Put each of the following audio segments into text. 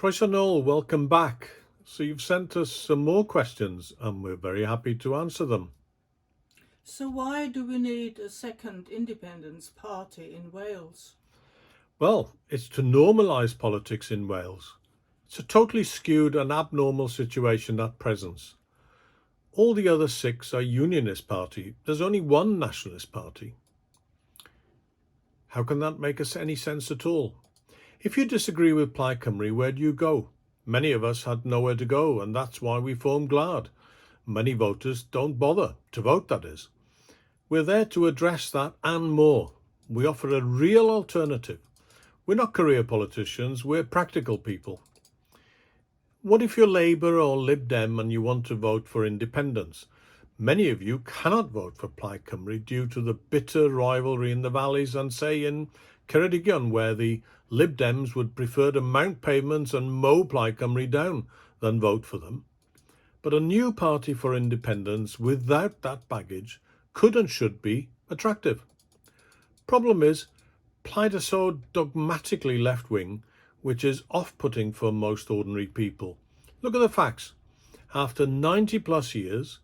Croeso nôl, welcome back. So you've sent us some more questions and we're very happy to answer them. So why do we need a second independence party in Wales? Well, it's to normalise politics in Wales. It's a totally skewed and abnormal situation at present. All the other six are unionist party. There's only one nationalist party. How can that make us any sense at all? If you disagree with Plaid Cymru, where do you go? Many of us had nowhere to go, and that's why we formed Gwlad. Many voters don't bother to vote, that is. We're there to address that and more. We offer a real alternative. We're not career politicians, we're practical people. What if you're Labour or Lib Dem and you want to vote for independence? Many of you cannot vote for Plaid Cymru due to the bitter rivalry in the valleys and, say, in Ceredigion, where the Lib Dems would prefer to mount pavements and mow Plaid Cymru down than vote for them. But a new party for independence without that baggage could and should be attractive. Problem is, Plaid are so dogmatically left-wing, which is off-putting for most ordinary people. Look at the facts. After 90 plus years,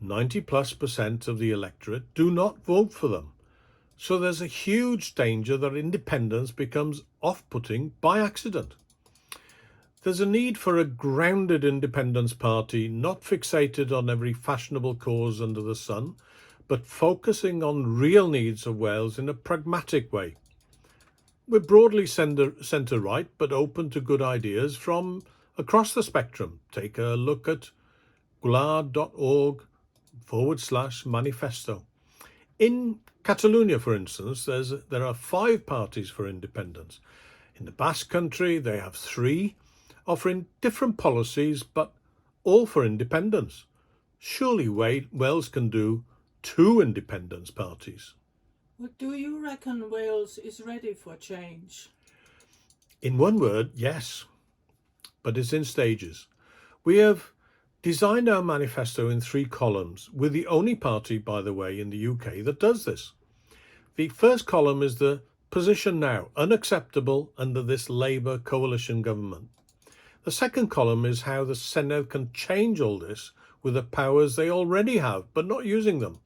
90+% of the electorate do not vote for them. So there's a huge danger that independence becomes off-putting by accident. There's a need for a grounded independence party, not fixated on every fashionable cause under the sun, but focusing on real needs of Wales in a pragmatic way. We're broadly centre-right, but open to good ideas from across the spectrum. Take a look at gwlad.org/manifesto. In Catalonia, for instance, there are 5 parties for independence. In the Basque Country, they have 3, offering different policies, but all for independence. Surely Wales can do 2 independence parties. What do you reckon Wales is ready for change? In one word, yes, but it's in stages. We have designed our manifesto in 3 columns. We're the only party, by the way, in the UK that does this. The first column is the position now, unacceptable under this Labour coalition government. The second column is how the Senedd can change all this with the powers they already have, but not using them.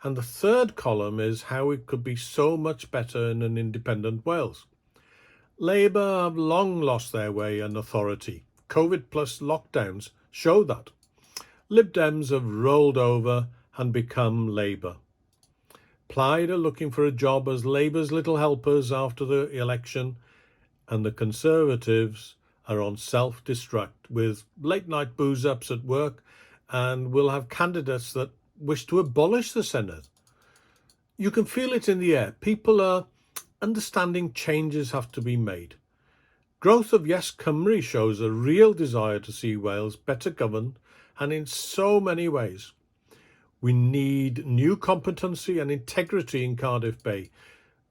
And the third column is how it could be so much better in an independent Wales. Labour have long lost their way and authority. COVID plus lockdowns show that. Lib Dems have rolled over and become Labour. Plaid are looking for a job as Labour's little helpers after the election, and the Conservatives are on self-destruct with late-night booze-ups at work, and will have candidates that wish to abolish the Senedd. You can feel it in the air. People are understanding changes have to be made. Growth of Yes Cymru shows a real desire to see Wales better governed, and in so many ways. We need new competency and integrity in Cardiff Bay.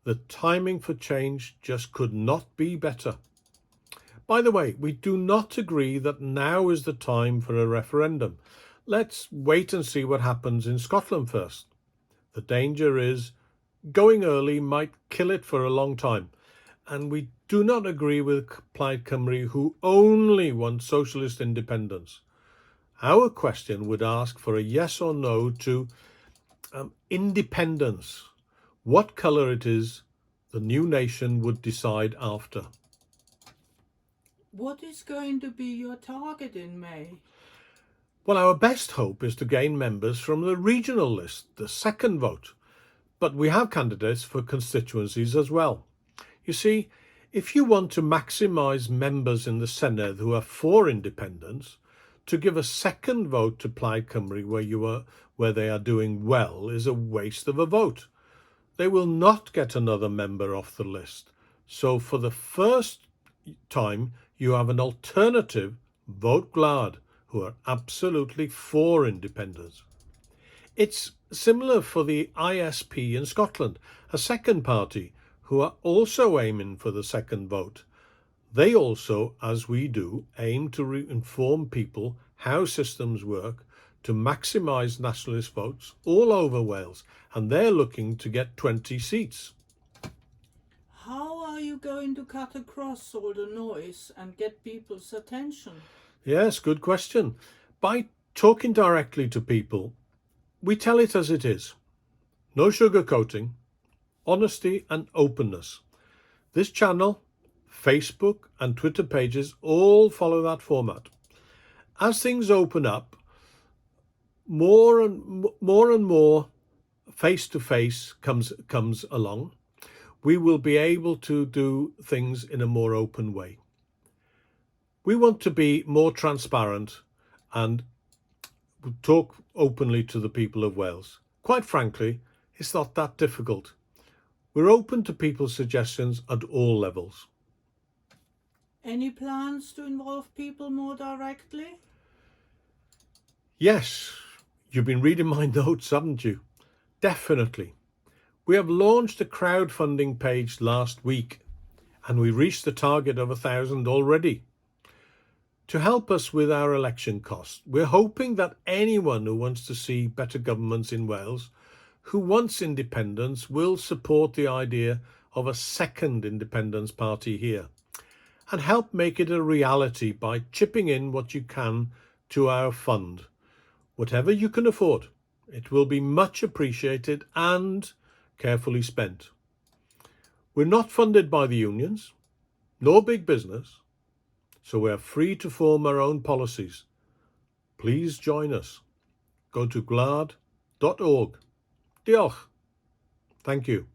The timing for change just could not be better. By the way, we do not agree that now is the time for a referendum. Let's wait and see what happens in Scotland first. The danger is going early might kill it for a long time. And we do not agree with Plaid Cymru, who only want socialist independence. Our question would ask for a yes or no to independence. What colour it is, the new nation would decide after. What is going to be your target in May? Well, our best hope is to gain members from the regional list, the second vote. But we have candidates for constituencies as well. You see, if you want to maximise members in the Senedd who are for independence, to give a second vote to Plaid Cymru where they are doing well is a waste of a vote. They will not get another member off the list. So for the first time, you have an alternative, Vote Gwlad, who are absolutely for independence. It's similar for the ISP in Scotland, a second party who are also aiming for the second vote. They also, as we do, aim to inform people how systems work to maximise nationalist votes all over Wales, and they're looking to get 20 seats. How are you going to cut across all the noise and get people's attention? Yes, good question. By talking directly to people, we tell it as it is. No sugarcoating, honesty and openness. This channel, Facebook and Twitter pages all follow that format. As things open up, more and more face-to-face comes along. We will be able to do things in a more open way. We want to be more transparent and talk openly to the people of Wales. Quite frankly, it's not that difficult. We're open to people's suggestions at all levels. Any plans to involve people more directly? Yes, you've been reading my notes, haven't you? Definitely. We have launched a crowdfunding page last week and we reached the target of 1,000 already. To help us with our election costs, we're hoping that anyone who wants to see better governments in Wales, who wants independence, will support the idea of a second independence party here and help make it a reality by chipping in what you can to our fund. Whatever you can afford, it will be much appreciated and carefully spent. We're not funded by the unions, nor big business, so we're free to form our own policies. Please join us. Go to gwlad.org. Diolch. Thank you.